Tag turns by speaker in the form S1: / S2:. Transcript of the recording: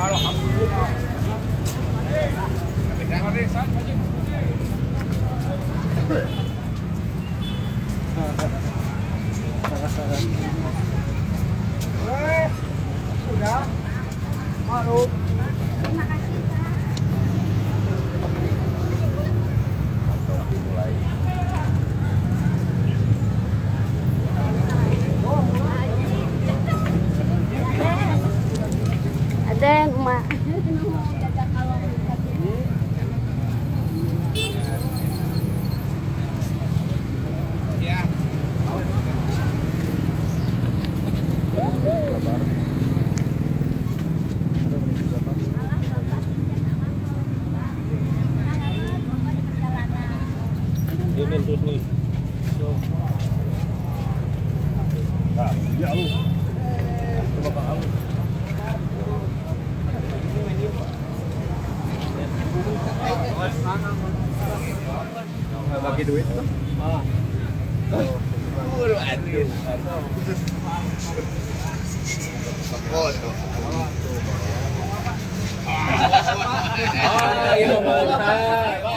S1: Sudah. Maklum.
S2: Terima kasih, Pak. Ada yang emak.
S3: Ini terus nih. Nah, ya lu. Coba Bang Alu. Bagi duit tuh. Aduh. Foto. Ah, ini mantap.